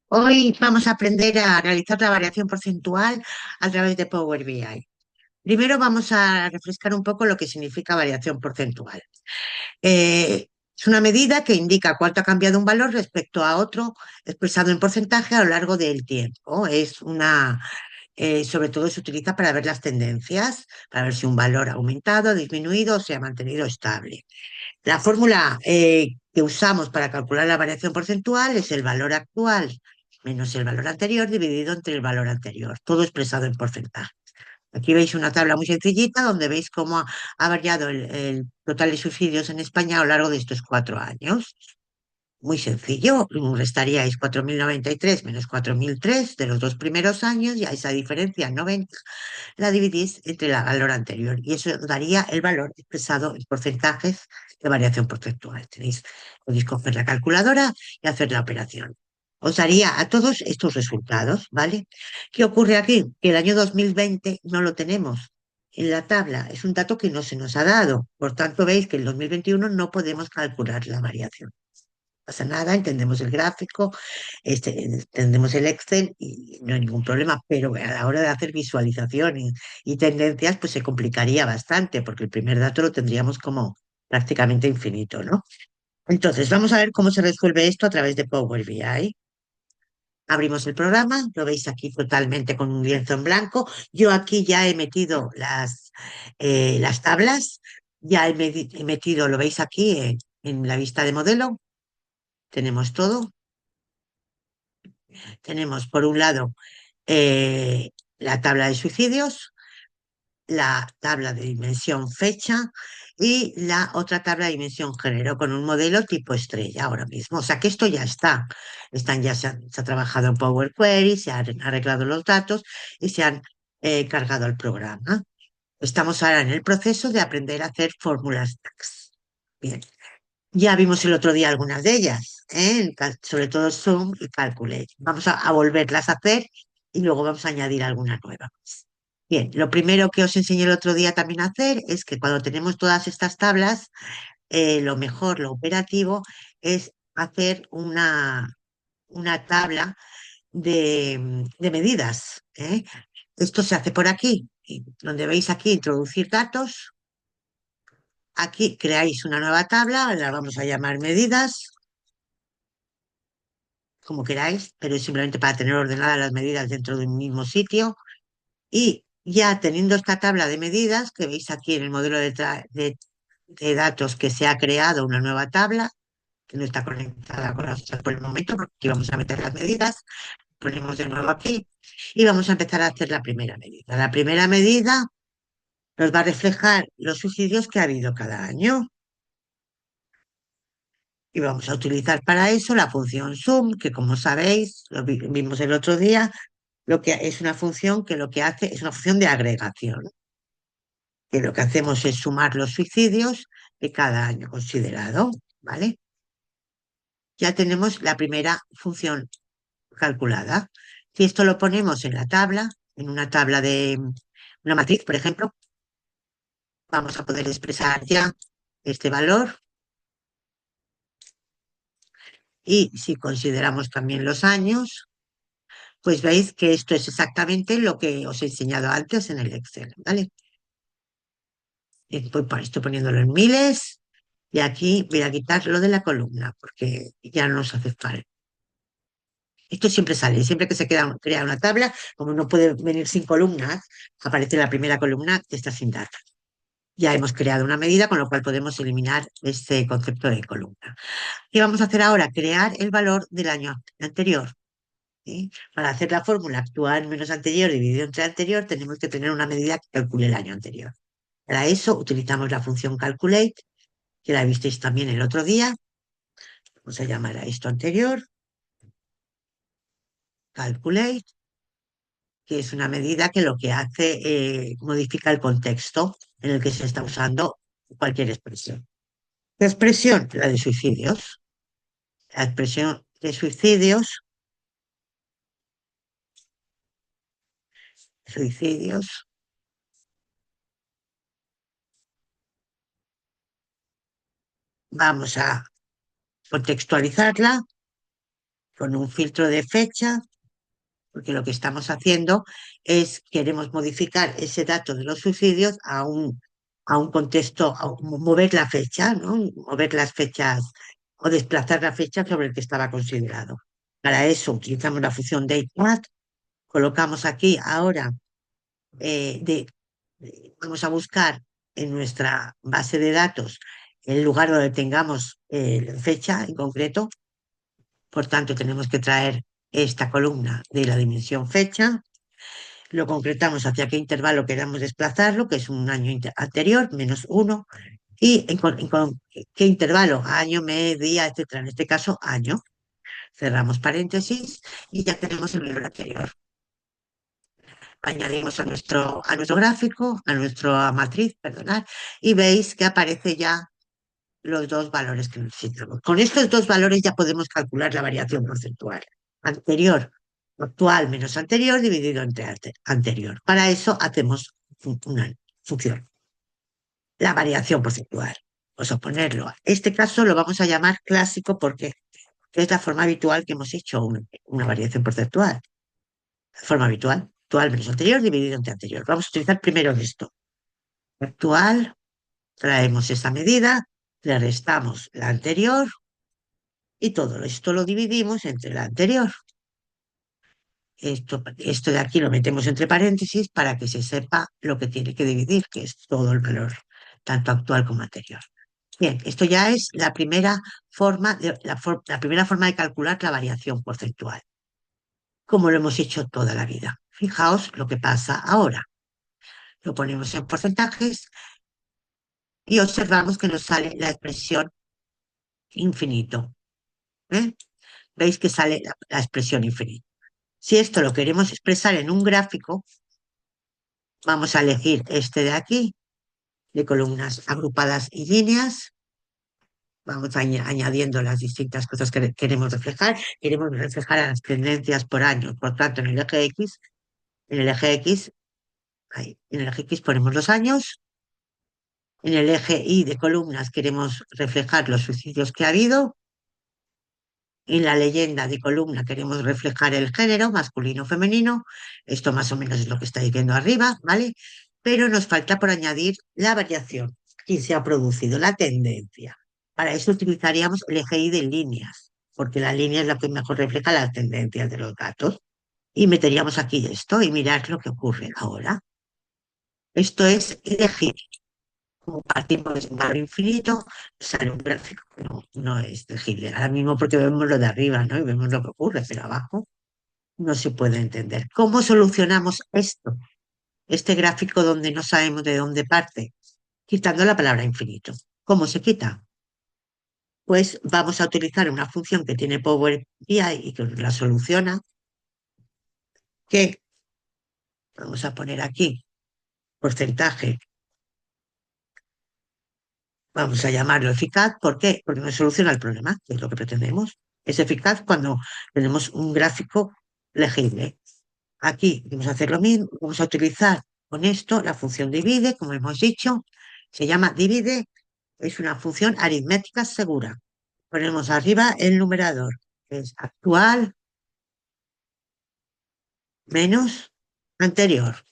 Hoy vamos a aprender a realizar la variación porcentual a través de Power BI. Primero vamos a refrescar un poco lo que significa variación porcentual. Es una medida que indica cuánto ha cambiado un valor respecto a otro expresado en porcentaje a lo largo del tiempo. Sobre todo se utiliza para ver las tendencias, para ver si un valor ha aumentado, ha disminuido o se ha mantenido estable. La fórmula que usamos para calcular la variación porcentual es el valor actual menos el valor anterior dividido entre el valor anterior, todo expresado en porcentaje. Aquí veis una tabla muy sencillita donde veis cómo ha variado el total de subsidios en España a lo largo de estos 4 años. Muy sencillo, restaríais 4.093 menos 4.003 de los dos primeros años y a esa diferencia 90 la dividís entre el valor anterior y eso daría el valor expresado en porcentajes de variación porcentual. Podéis coger la calculadora y hacer la operación. Os daría a todos estos resultados, ¿vale? ¿Qué ocurre aquí? Que el año 2020 no lo tenemos en la tabla, es un dato que no se nos ha dado. Por tanto, veis que en 2021 no podemos calcular la variación pasa nada, entendemos el gráfico, entendemos el Excel y no hay ningún problema, pero a la hora de hacer visualizaciones y tendencias, pues se complicaría bastante, porque el primer dato lo tendríamos como prácticamente infinito, ¿no? Entonces, vamos a ver cómo se resuelve esto a través de Power BI. Abrimos el programa, lo veis aquí totalmente con un lienzo en blanco. Yo aquí ya he metido las tablas, ya he metido, lo veis aquí en la vista de modelo, tenemos todo. Tenemos por un lado eh, la tabla de suicidios, la tabla de dimensión fecha y la otra tabla de dimensión género con un modelo tipo estrella ahora mismo. O sea que esto ya está. Se ha trabajado en Power Query, se han arreglado los datos y se han cargado al programa. Estamos ahora en el proceso de aprender a hacer fórmulas DAX. Bien. Ya vimos el otro día algunas de ellas, ¿eh? Sobre todo Zoom y Calculate. Vamos a volverlas a hacer y luego vamos a añadir alguna nueva. Bien, lo primero que os enseñé el otro día también a hacer es que cuando tenemos todas estas tablas, lo mejor, lo operativo, es hacer una tabla de medidas, ¿eh? Esto se hace por aquí, y donde veis aquí introducir datos. Aquí creáis una nueva tabla, la vamos a llamar medidas como queráis, pero es simplemente para tener ordenadas las medidas dentro de un mismo sitio. Y ya teniendo esta tabla de medidas que veis aquí en el modelo de datos que se ha creado una nueva tabla, que no está conectada con la otra por el momento, porque aquí vamos a meter las medidas, ponemos de nuevo aquí y vamos a empezar a hacer la primera medida. La primera medida nos va a reflejar los subsidios que ha habido cada año. Y vamos a utilizar para eso la función sum, que como sabéis, vimos el otro día, lo que es una función que lo que hace es una función de agregación, que lo que hacemos es sumar los suicidios de cada año considerado, ¿vale? Ya tenemos la primera función calculada. Si esto lo ponemos en la tabla, en una tabla de una matriz, por ejemplo, vamos a poder expresar ya este valor y si consideramos también los años, pues veis que esto es exactamente lo que os he enseñado antes en el Excel, ¿vale? Estoy poniéndolo en miles y aquí voy a quitar lo de la columna porque ya no nos hace falta. Esto siempre sale, siempre que crea una tabla, como no puede venir sin columnas, aparece la primera columna que está sin datos. Ya hemos creado una medida, con lo cual podemos eliminar este concepto de columna. ¿Qué vamos a hacer ahora? Crear el valor del año anterior. ¿Sí? Para hacer la fórmula actual menos anterior dividido entre anterior, tenemos que tener una medida que calcule el año anterior. Para eso utilizamos la función calculate, que la visteis también el otro día. Vamos a llamar a esto anterior, calculate, que es una medida que lo que hace modifica el contexto en el que se está usando cualquier expresión. La expresión, la de suicidios. La expresión de suicidios, suicidios, vamos a contextualizarla con un filtro de fecha, porque lo que estamos haciendo es, queremos modificar ese dato de los subsidios a un contexto, mover la fecha, ¿no? Mover las fechas o desplazar la fecha sobre el que estaba considerado. Para eso utilizamos la función dateMat, colocamos aquí ahora, vamos a buscar en nuestra base de datos el lugar donde tengamos la fecha en concreto. Por tanto, tenemos que traer esta columna de la dimensión fecha, lo concretamos hacia qué intervalo queramos desplazarlo, que es un año anterior, -1, y qué intervalo, año, mes, día, etcétera. En este caso, año. Cerramos paréntesis y ya tenemos el valor anterior. Añadimos a nuestro gráfico, a nuestra matriz, perdonad, y veis que aparece ya los dos valores que necesitamos. Con estos dos valores ya podemos calcular la variación porcentual. Anterior, actual menos anterior dividido entre anterior. Para eso hacemos una función, la variación porcentual. Vamos a ponerlo. Este caso lo vamos a llamar clásico porque es la forma habitual que hemos hecho una variación porcentual. La forma habitual, actual menos anterior dividido entre anterior. Vamos a utilizar primero esto. Actual, traemos esa medida, le restamos la anterior y todo esto lo dividimos entre la anterior. Esto de aquí lo metemos entre paréntesis para que se sepa lo que tiene que dividir, que es todo el valor, tanto actual como anterior. Bien, esto ya es la primera la primera forma de calcular la variación porcentual, como lo hemos hecho toda la vida. Fijaos lo que pasa ahora. Lo ponemos en porcentajes y observamos que nos sale la expresión infinito. ¿Eh? Veis que sale la expresión infinito. Si esto lo queremos expresar en un gráfico, vamos a elegir este de aquí, de columnas agrupadas y líneas. Vamos añadiendo las distintas cosas que queremos reflejar. Queremos reflejar a las tendencias por año. Por tanto, en el eje X, ahí, en el eje X ponemos los años. En el eje Y de columnas queremos reflejar los suicidios que ha habido. En la leyenda de columna queremos reflejar el género, masculino o femenino. Esto más o menos es lo que está diciendo arriba, ¿vale? Pero nos falta por añadir la variación que se ha producido, la tendencia. Para eso utilizaríamos el eje Y de líneas, porque la línea es la que mejor refleja las tendencias de los datos. Y meteríamos aquí esto y mirad lo que ocurre ahora. Esto es elegir. Como partimos de un valor infinito, sale un gráfico que no es legible. Ahora mismo porque vemos lo de arriba, ¿no? Y vemos lo que ocurre, pero abajo no se puede entender. ¿Cómo solucionamos esto? Este gráfico donde no sabemos de dónde parte, quitando la palabra infinito. ¿Cómo se quita? Pues vamos a utilizar una función que tiene Power BI y que la soluciona, que vamos a poner aquí porcentaje, vamos a llamarlo eficaz. ¿Por qué? Porque nos soluciona el problema, que es lo que pretendemos. Es eficaz cuando tenemos un gráfico legible. Aquí vamos a hacer lo mismo, vamos a utilizar con esto la función divide, como hemos dicho, se llama divide, es una función aritmética segura. Ponemos arriba el numerador, que es actual menos anterior.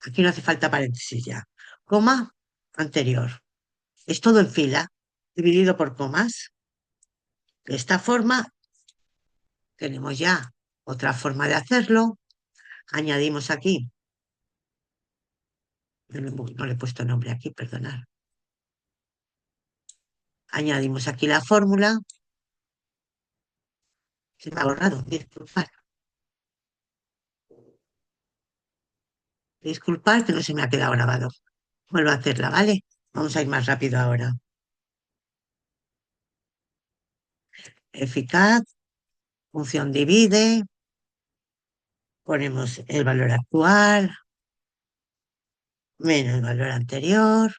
Aquí no hace falta paréntesis ya. Coma, anterior. Es todo en fila, dividido por comas. De esta forma tenemos ya otra forma de hacerlo. Añadimos aquí, no le he puesto nombre aquí, perdonad. Añadimos aquí la fórmula. Se me ha borrado, disculpad. Disculpad que no se me ha quedado grabado. Vuelvo a hacerla, ¿vale? Vamos a ir más rápido ahora. Eficaz, función divide, ponemos el valor actual, menos el valor anterior,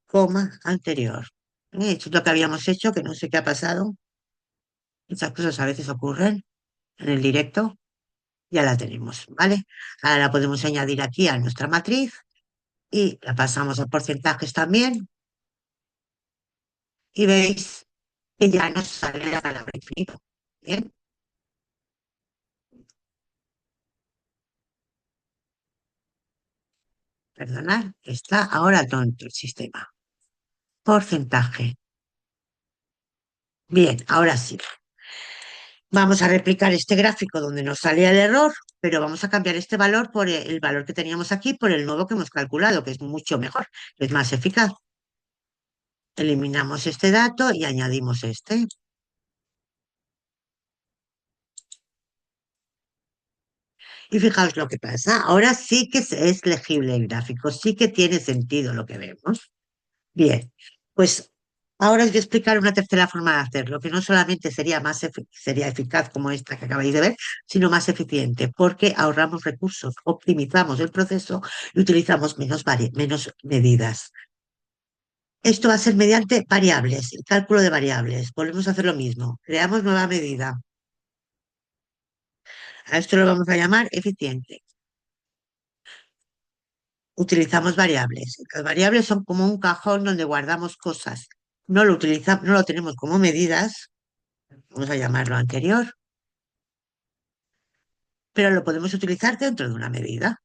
coma, anterior. Esto es lo que habíamos hecho, que no sé qué ha pasado. Estas cosas a veces ocurren en el directo. Ya la tenemos, ¿vale? Ahora la podemos añadir aquí a nuestra matriz y la pasamos a porcentajes también. Y veis que ya nos sale la palabra infinito. Bien, perdonad, está ahora tonto el sistema. Porcentaje. Bien, ahora sí. Vamos a replicar este gráfico donde nos salía el error, pero vamos a cambiar este valor por el valor que teníamos aquí por el nuevo que hemos calculado, que es mucho mejor, que es más eficaz. Eliminamos este dato y añadimos este. Y fijaos lo que pasa. Ahora sí que es legible el gráfico, sí que tiene sentido lo que vemos. Bien, pues ahora os voy a explicar una tercera forma de hacerlo, que no solamente sería sería eficaz como esta que acabáis de ver, sino más eficiente, porque ahorramos recursos, optimizamos el proceso y utilizamos menos medidas. Esto va a ser mediante variables, el cálculo de variables. Volvemos a hacer lo mismo. Creamos nueva medida. A esto lo vamos a llamar eficiente. Utilizamos variables. Las variables son como un cajón donde guardamos cosas. No lo tenemos como medidas, vamos a llamarlo anterior, pero lo podemos utilizar dentro de una medida.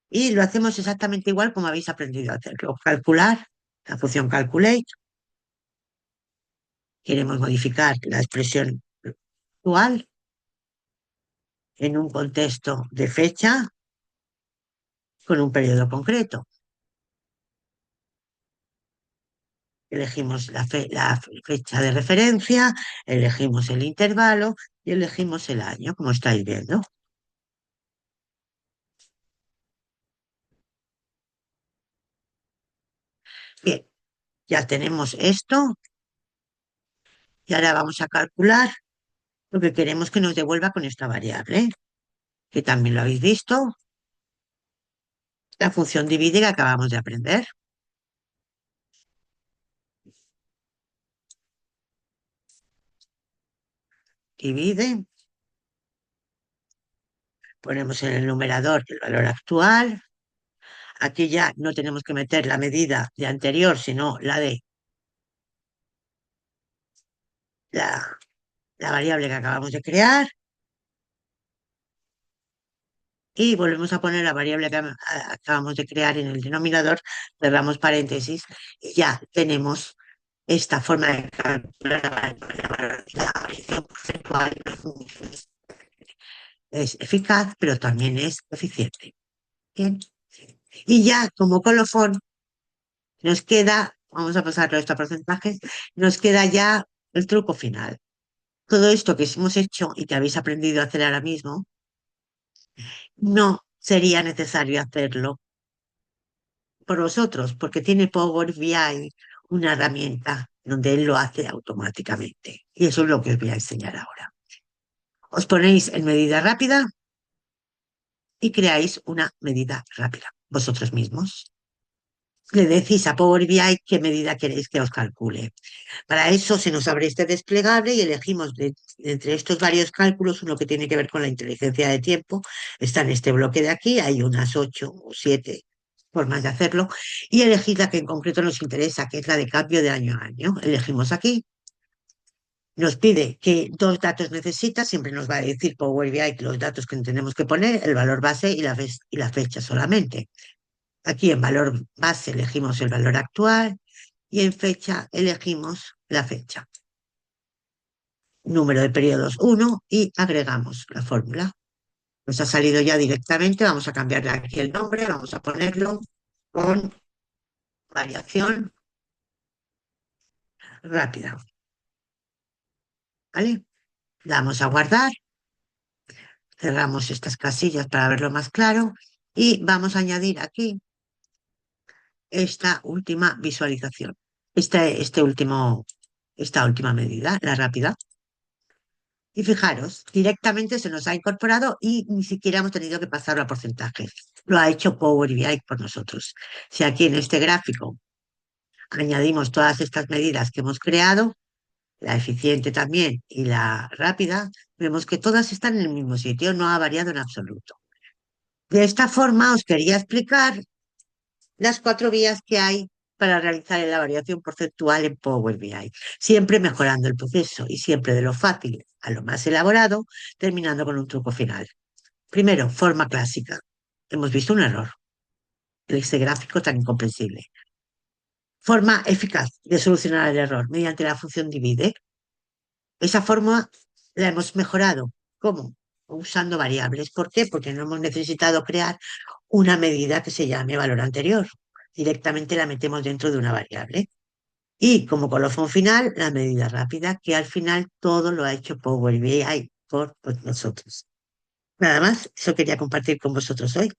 Y lo hacemos exactamente igual como habéis aprendido a hacerlo. Calcular, la función calculate. Queremos modificar la expresión actual en un contexto de fecha con un periodo concreto. Elegimos la fecha de referencia, elegimos el intervalo y elegimos el año, como estáis viendo. Bien, ya tenemos esto y ahora vamos a calcular lo que queremos que nos devuelva con esta variable, que también lo habéis visto, la función divide que acabamos de aprender. Divide, ponemos en el numerador el valor actual. Aquí ya no tenemos que meter la medida de anterior, sino la de la, la variable que acabamos de crear. Y volvemos a poner la variable que acabamos de crear en el denominador, cerramos paréntesis y ya tenemos esta forma de calcular la variación porcentual. Es eficaz, pero también es eficiente. Bien. Y ya como colofón nos queda, vamos a pasarlo esto a porcentajes, nos queda ya el truco final. Todo esto que hemos hecho y que habéis aprendido a hacer ahora mismo, no sería necesario hacerlo por vosotros, porque tiene Power BI una herramienta donde él lo hace automáticamente. Y eso es lo que os voy a enseñar ahora. Os ponéis en medida rápida y creáis una medida rápida vosotros mismos. Le decís a Power BI qué medida queréis que os calcule. Para eso se nos abre este desplegable y elegimos entre estos varios cálculos uno que tiene que ver con la inteligencia de tiempo. Está en este bloque de aquí, hay unas 8 o 7 formas de hacerlo y elegid la que en concreto nos interesa, que es la de cambio de año a año. Elegimos aquí. Nos pide qué dos datos necesita, siempre nos va a decir Power BI los datos que tenemos que poner, el valor base y la fecha solamente. Aquí en valor base elegimos el valor actual y en fecha elegimos la fecha. Número de periodos 1 y agregamos la fórmula. Nos ha salido ya directamente, vamos a cambiarle aquí el nombre, vamos a ponerlo con variación rápida. ¿Vale? Damos a guardar, cerramos estas casillas para verlo más claro y vamos a añadir aquí esta última visualización, esta última medida, la rápida. Y fijaros, directamente se nos ha incorporado y ni siquiera hemos tenido que pasarlo a porcentajes. Lo ha hecho Power BI por nosotros. Si aquí en este gráfico añadimos todas estas medidas que hemos creado, la eficiente también y la rápida, vemos que todas están en el mismo sitio, no ha variado en absoluto. De esta forma os quería explicar las 4 vías que hay para realizar la variación porcentual en Power BI, siempre mejorando el proceso y siempre de lo fácil a lo más elaborado, terminando con un truco final. Primero, forma clásica. Hemos visto un error, este gráfico tan incomprensible. Forma eficaz de solucionar el error mediante la función divide. Esa forma la hemos mejorado. ¿Cómo? Usando variables. ¿Por qué? Porque no hemos necesitado crear una medida que se llame valor anterior. Directamente la metemos dentro de una variable. Y como colofón final, la medida rápida, que al final todo lo ha hecho Power BI por nosotros. Nada más, eso quería compartir con vosotros hoy.